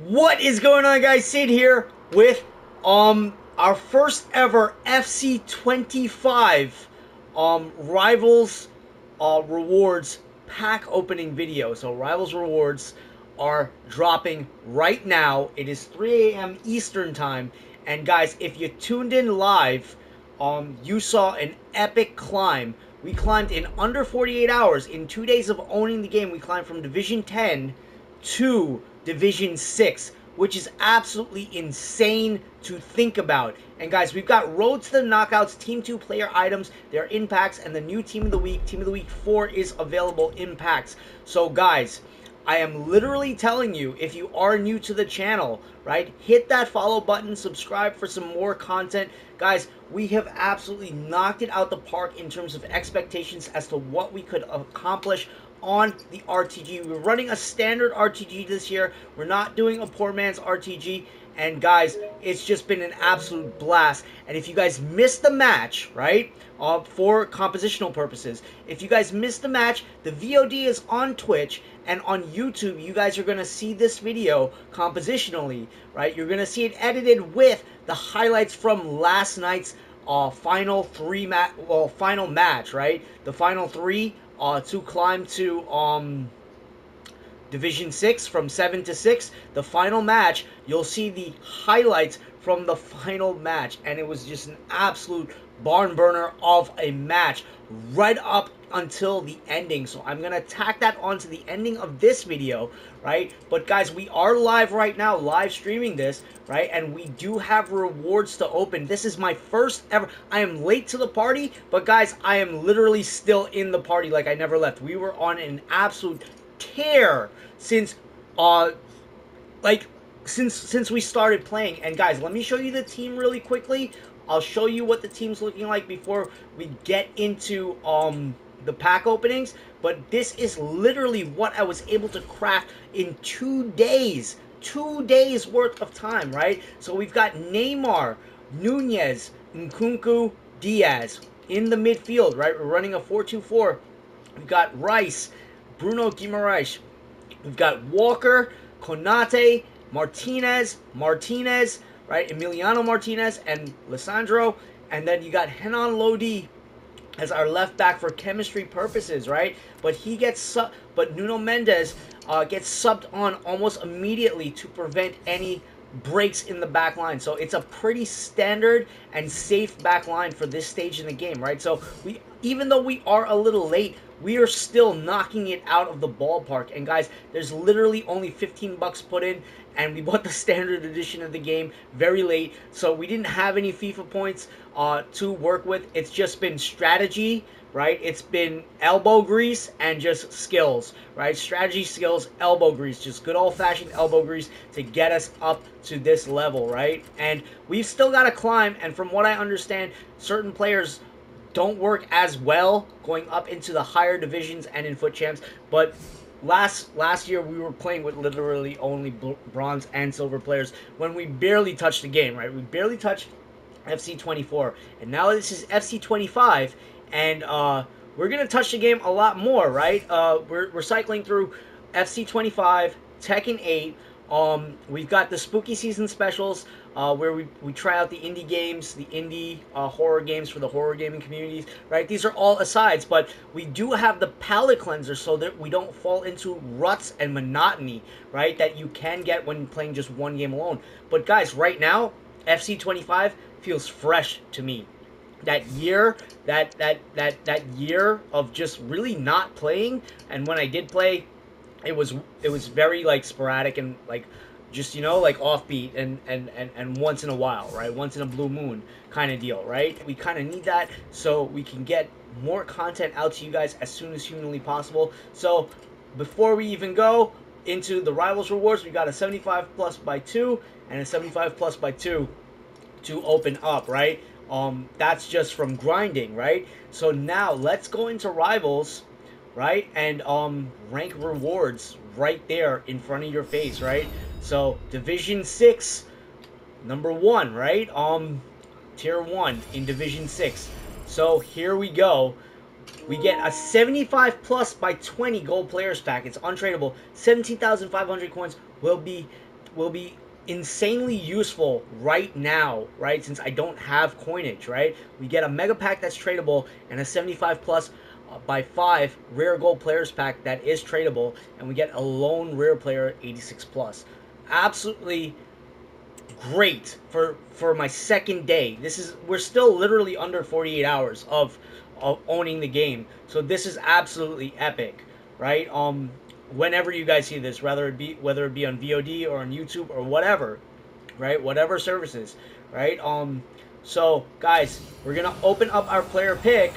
What is going on, guys? Sid here with our first ever FC 25 Rivals Rewards pack opening video. So Rivals Rewards are dropping right now. It is 3 a.m. Eastern time, and guys, if you tuned in live, you saw an epic climb. We climbed in under 48 hours. In 2 days of owning the game, we climbed from Division 10 to Division 6, which is absolutely insane to think about. And guys, we've got Road to the Knockouts Team 2 player items, their impacts, and the new Team of the Week 4 is available in packs. So guys, I am literally telling you, if you are new to the channel, right, hit that follow button, subscribe for some more content. Guys, we have absolutely knocked it out the park in terms of expectations as to what we could accomplish on the RTG. We're running a standard RTG this year. We're not doing a poor man's RTG. And guys, it's just been an absolute blast. And if you guys missed the match, right, for compositional purposes, if you guys missed the match, the VOD is on Twitch and on YouTube. You guys are going to see this video compositionally, right? You're going to see it edited with the highlights from last night's final match, right? The final three to climb to Division 6 from 7 to 6. The final match, you'll see the highlights from the final match, and it was just an absolute barn burner of a match right up until the ending. So I'm gonna tack that onto the ending of this video, right? But guys, we are live right now, live streaming this, right? And we do have rewards to open. This is my first ever. I am late to the party, but guys, I am literally still in the party like I never left. We were on an absolute tear since since we started playing. And guys, let me show you the team really quickly. I'll show you what the team's looking like before we get into the pack openings. But this is literally what I was able to craft in 2 days. 2 days worth of time, right? So we've got Neymar, Nunez, Nkunku, Diaz in the midfield, right? We're running a 4-2-4. We've got Rice, Bruno Guimaraes. We've got Walker, Konate, Martinez, right? Emiliano Martinez and Lisandro. And then you got Henan Lodi as our left back for chemistry purposes, right? But he gets but Nuno Mendes gets subbed on almost immediately to prevent any breaks in the back line. So it's a pretty standard and safe back line for this stage in the game, right? So even though we are a little late, we are still knocking it out of the ballpark. And guys, there's literally only 15 bucks put in, and we bought the standard edition of the game very late, so we didn't have any FIFA points to work with. It's just been strategy, right? It's been elbow grease and just skills, right? Strategy, skills, elbow grease, just good old-fashioned elbow grease to get us up to this level, right? And we've still got to climb, and from what I understand, certain players don't work as well going up into the higher divisions and in foot champs. But last year we were playing with literally only bronze and silver players when we barely touched the game, right? We barely touched FC 24, and now this is FC 25, and we're gonna touch the game a lot more, right? We're cycling through FC 25, Tekken 8. We've got the spooky season specials where we try out the indie games, the indie horror games for the horror gaming communities, right? These are all asides, but we do have the palate cleanser so that we don't fall into ruts and monotony, right? That you can get when playing just one game alone. But guys, right now, FC 25 feels fresh to me. That year, that year of just really not playing, and when I did play, it was very like sporadic and like just, you know, like offbeat and once in a while, right? Once in a blue moon kind of deal, right? We kind of need that so we can get more content out to you guys as soon as humanly possible. So before we even go into the Rivals rewards, we got a 75 plus by 2 and a 75 plus by 2 to open up, right? That's just from grinding, right? So now let's go into Rivals, right? And rank rewards right there in front of your face, right? So Division 6, number 1, right? Tier 1 in Division 6. So here we go. We get a 75 plus by 20 gold players pack. It's untradeable. 17,500 coins will be will be insanely useful right now, right? Since I don't have coinage, right? We get a mega pack that's tradable and a 75 plus by 5 rare gold players pack that is tradable, and we get a lone rare player 86 plus. Absolutely great for my second day. We're still literally under 48 hours of owning the game, so this is absolutely epic, right? Whenever you guys see this, whether it be on VOD or on YouTube or whatever, right? Whatever services, right? So guys, we're gonna open up our player pick.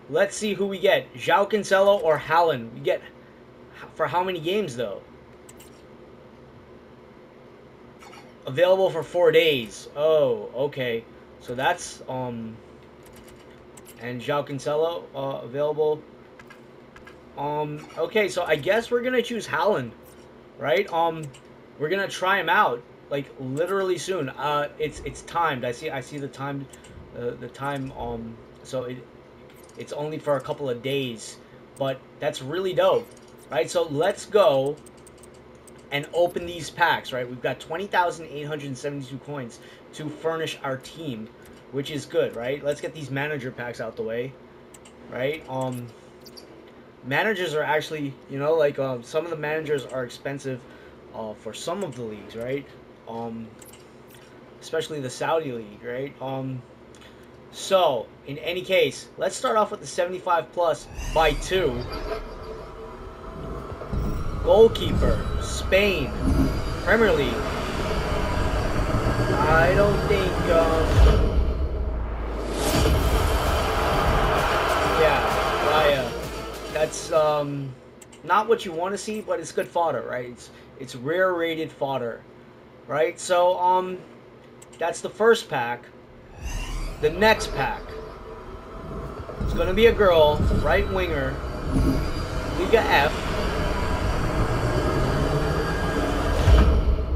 Let's see who we get: João Cancelo or Haaland. We get for how many games though? Available for 4 days. Oh, okay. So that's and João Cancelo available. Okay, so I guess we're gonna choose Haaland, right? We're gonna try him out like literally soon. It's timed. I see the time, the time. So it's only for a couple of days, but that's really dope, right? So let's go and open these packs, right? We've got 20,872 coins to furnish our team, which is good, right? Let's get these manager packs out the way, right? Managers are actually, you know, like some of the managers are expensive for some of the leagues, right? Especially the Saudi league, right? So in any case, let's start off with the 75 plus by 2. Goalkeeper, Spain, Premier League. I don't think, yeah, Raya. That's not what you want to see, but it's good fodder, right? It's rare rated fodder, right? So that's the first pack. The next pack, it's gonna be a girl, right winger, Liga F.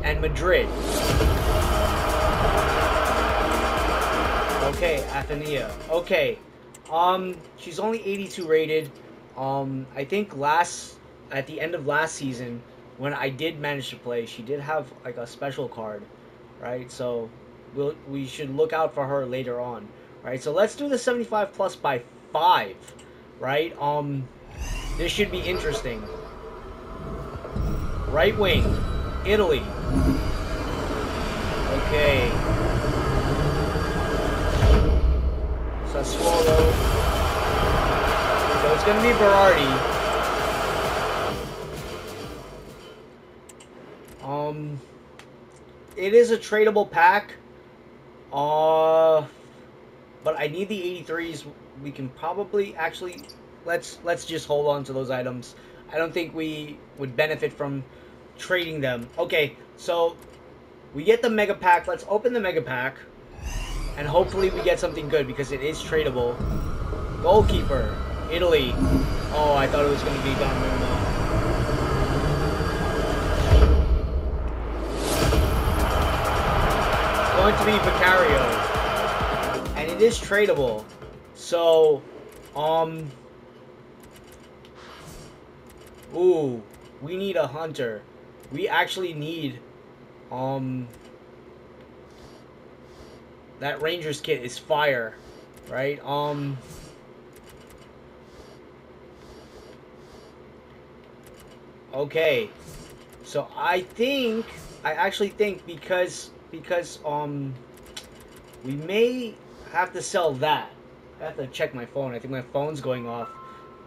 And Madrid. Okay, Athenia. Okay. She's only 82 rated. I think at the end of last season, when I did manage to play, she did have like a special card, right? So we should look out for her later on, right? So let's do the 75 plus by 5, right? This should be interesting. Right wing. Italy. Okay. Sassuolo. So it's going to be Berardi. It is a tradable pack. But I need the 83s. We can probably actually let's just hold on to those items. I don't think we would benefit from trading them. Okay, so we get the mega pack. Let's open the mega pack, and hopefully we get something good because it is tradable. Goalkeeper, Italy. Oh, I thought it was going to be Donnarumma. It's going to be Vicario, and it is tradable. So, ooh, we need a hunter. We actually need, that Rangers kit is fire, right? Okay, so I actually think because we may have to sell that. I have to check my phone. I think my phone's going off,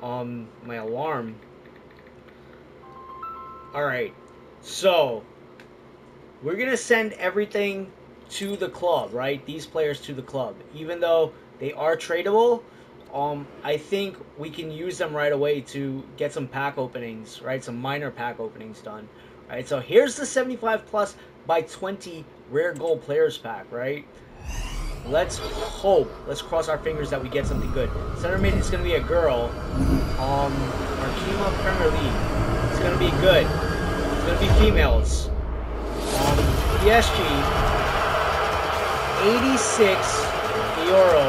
my alarm. Alright, so we're going to send everything to the club, right? These players to the club. Even though they are tradable, I think we can use them right away to get some pack openings, right? Some minor pack openings done, right? So here's the 75 plus by 20 rare gold players pack, right? Let's hope, let's cross our fingers that we get something good. Center mid is going to be a girl. Arkema Premier League. It's going to be good. It's going to be females. PSG, 86 euro.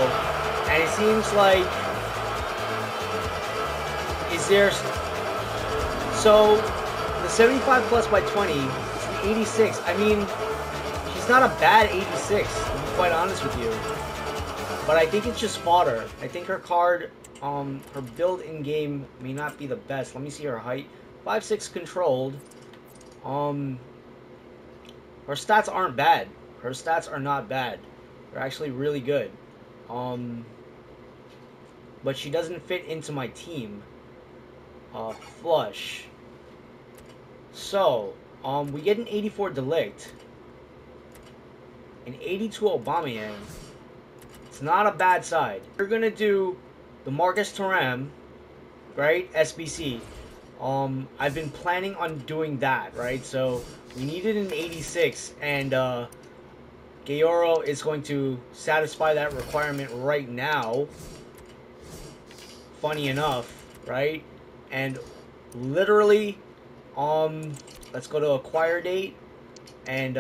And it seems like, is there... So, the 75 plus by 20. It's an 86. I mean, she's not a bad 86, to be quite honest with you. But I think it's just fodder. I think her card, her build in game may not be the best. Let me see her height. 5'6" controlled. Her stats aren't bad. Her stats are not bad. They're actually really good. But she doesn't fit into my team. Flush. So, we get an 84 Delict. An 82 Aubameyang. It's not a bad side. We're going to do the Marcus Thuram, right? SBC. I've been planning on doing that, right? So, we needed an 86, and Gayoro is going to satisfy that requirement right now. Funny enough, right? And literally, let's go to acquire date, and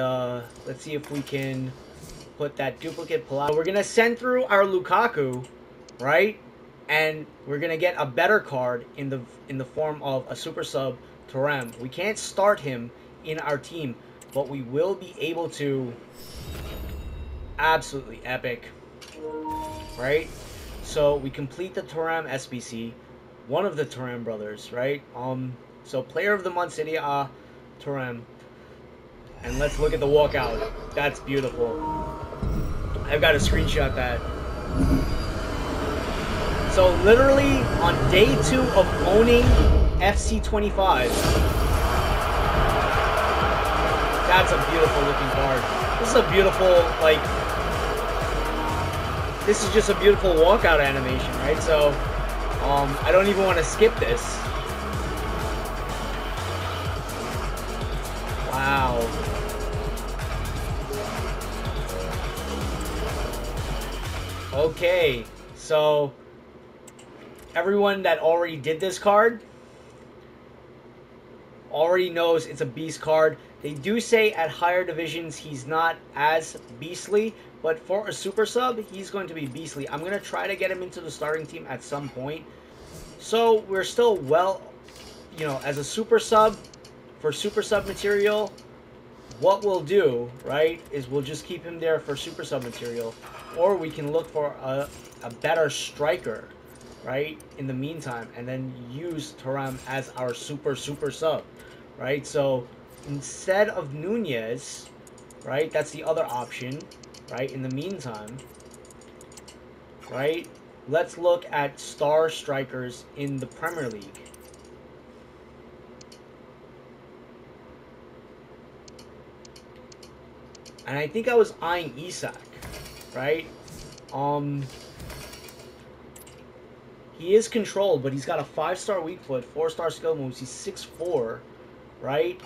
let's see if we can put that duplicate pull out. We're gonna send through our Lukaku, right? And we're gonna get a better card in the form of a super sub Thuram. We can't start him in our team, but we will be able to. Absolutely epic, right? So we complete the Thuram SBC, one of the Thuram brothers, right? So player of the month, City Thuram, and let's look at the walkout. That's beautiful. I've got to screenshot that. So literally on day 2 of owning FC25, that's a beautiful looking card. This is a beautiful, like, this is just a beautiful walkout animation, right? So, I don't even want to skip this. Wow. Okay, so everyone that already did this card already knows it's a beast card. They do say at higher divisions he's not as beastly, but for a super sub, he's going to be beastly. I'm going to try to get him into the starting team at some point. So we're still well, you know, as a super sub, for super sub material, what we'll do, right, is we'll just keep him there for super sub material. Or we can look for a better striker, right, in the meantime, and then use Thuram as our super sub, right? So instead of Nunez, right, that's the other option, right, in the meantime, right, let's look at star strikers in the Premier League. And I think I was eyeing Isak, right? He is controlled, but he's got a 5-star weak foot, 4-star skill moves. He's 6'4", right?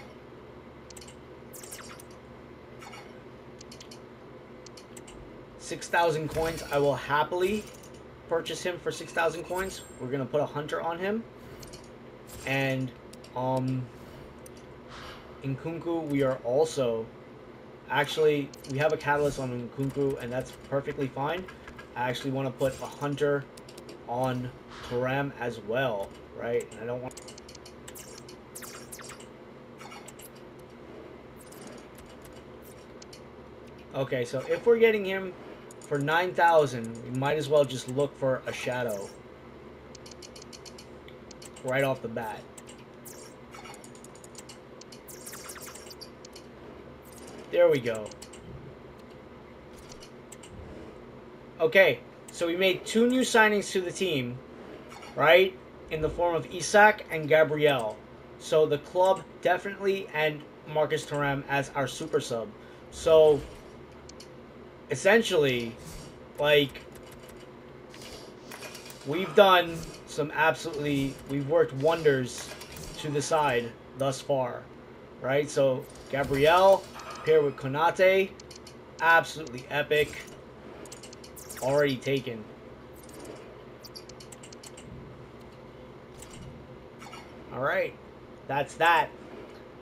$6,000 coins. I will happily purchase him for 6,000 coins. We're gonna put a hunter on him, and Nkunku, we are also actually, we have a catalyst on Nkunku, and that's perfectly fine. I actually want to put a hunter on Thuram as well, right? And I don't want. Okay, so if we're getting him for 9,000, we might as well just look for a shadow right off the bat. There we go. Okay, so we made 2 new signings to the team, right? In the form of Isak and Gabriel. So the club definitely, and Marcus Thuram as our super sub. So essentially, like, we've done some we've worked wonders to the side thus far, right? So Gabriel paired with Konate, absolutely epic. Already taken. Alright, that's that.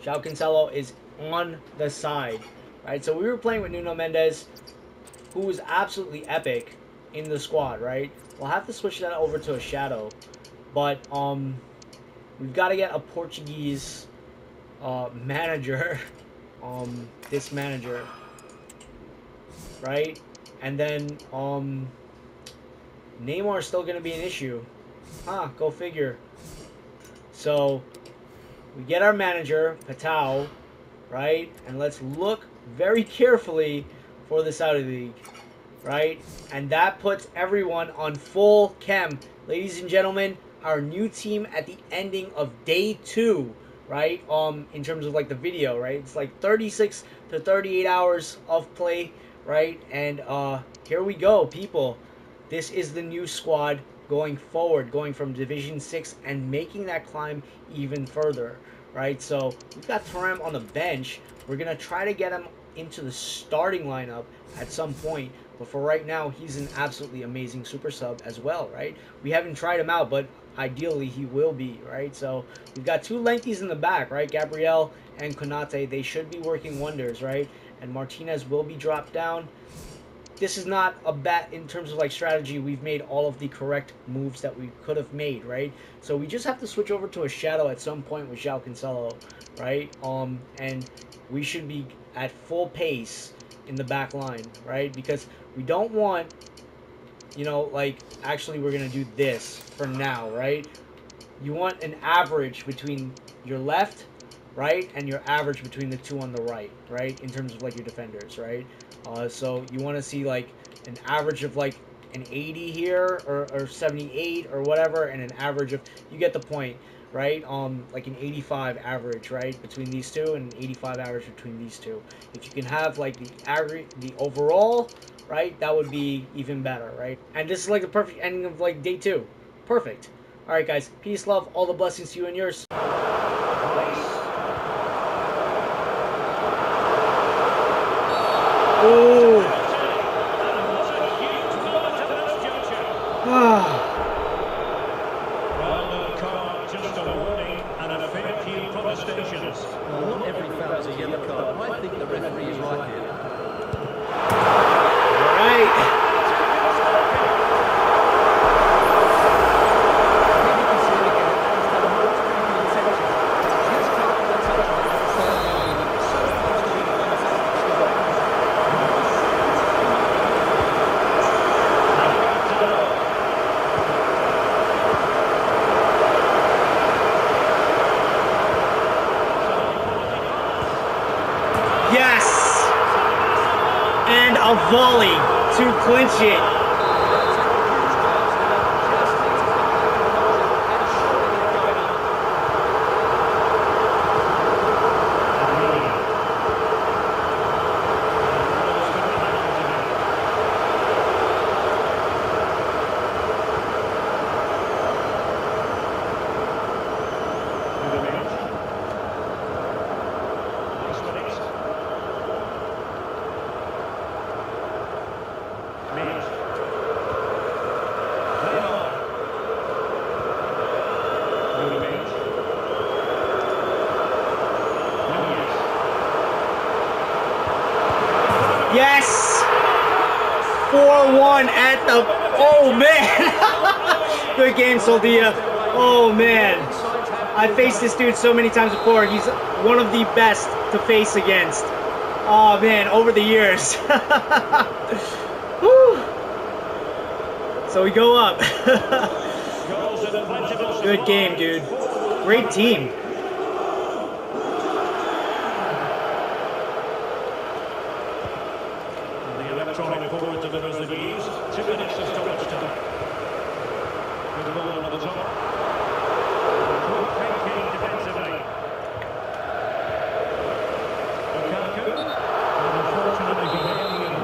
João Cancelo is on the side, right? So we were playing with Nuno Mendes, who was absolutely epic in the squad, right? We'll have to switch that over to a shadow, but we've got to get a Portuguese manager, this manager, right? And then Neymar's still gonna be an issue. Huh, go figure. So we get our manager, Patau, right? And let's look very carefully for the Saudi League, right? And that puts everyone on full chem. Ladies and gentlemen, our new team at the ending of day 2, right? In terms of like the video, right? It's like 36 to 38 hours of play, right? And here we go, people. This is the new squad going forward, going from Division 6 and making that climb even further, right? So we've got Thuram on the bench. We're going to try to get him into the starting lineup at some point. But for right now, he's an absolutely amazing super sub as well, right? We haven't tried him out, but ideally he will be, right? So we've got 2 lengthies in the back, right? Gabriel and Konate, they should be working wonders, right? And Martinez will be dropped down. This is not a bad in terms of like strategy. We've made all of the correct moves that we could have made, right? So we just have to switch over to a shadow at some point with João Cancelo, right? And we should be at full pace in the back line, right? Because we don't want, you know, like, actually we're gonna do this for now, right? You want an average between your left, right, and your average between the 2 on the right, right, in terms of like your defenders, right? So you want to see like an average of like an 80 here, or 78 or whatever, and an average of, you get the point, right? Like an 85 average, right, between these two, and an 85 average between these two. If you can have like the average, the overall, right, that would be even better, right? And this is like the perfect ending of like day 2. Perfect. All right, guys. Peace, love, all the blessings to you and yours. Ooh. Just a warning and a fair few protestations. Well, not every foul is a yellow card. I think the referee is right here. Right. Yes! And a volley to clinch it. Yes! 4-1 at the... Oh, man! Good game, Soldia. Oh, man. I faced this dude so many times before. He's one of the best to face against. Oh, man, over the years. Woo. So we go up. Good game, dude. Great team. Electronic forward delivers the news. 2 minutes to stoppage time. With the ball over the top. Thinking defensively. Lukaku.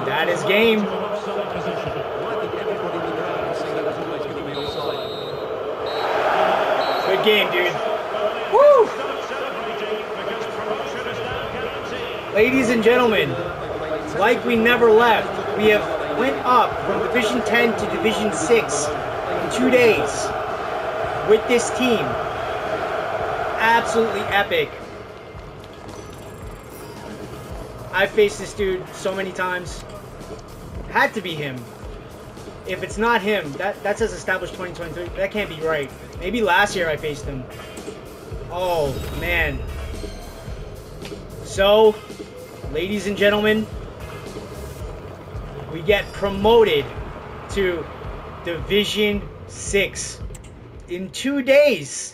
That is game. Offside position. I think everybody in the ground can see that was always going to be offside. Good game, dude. Woo! Ladies and gentlemen, like we never left, we have went up from Division 10 to Division 6 in 2 days with this team. Absolutely epic. I've faced this dude so many times. Had to be him. If it's not him, that says established 2023. That can't be right. Maybe last year I faced him. Oh, man. So, ladies and gentlemen, we get promoted to Division 6 in 2 days.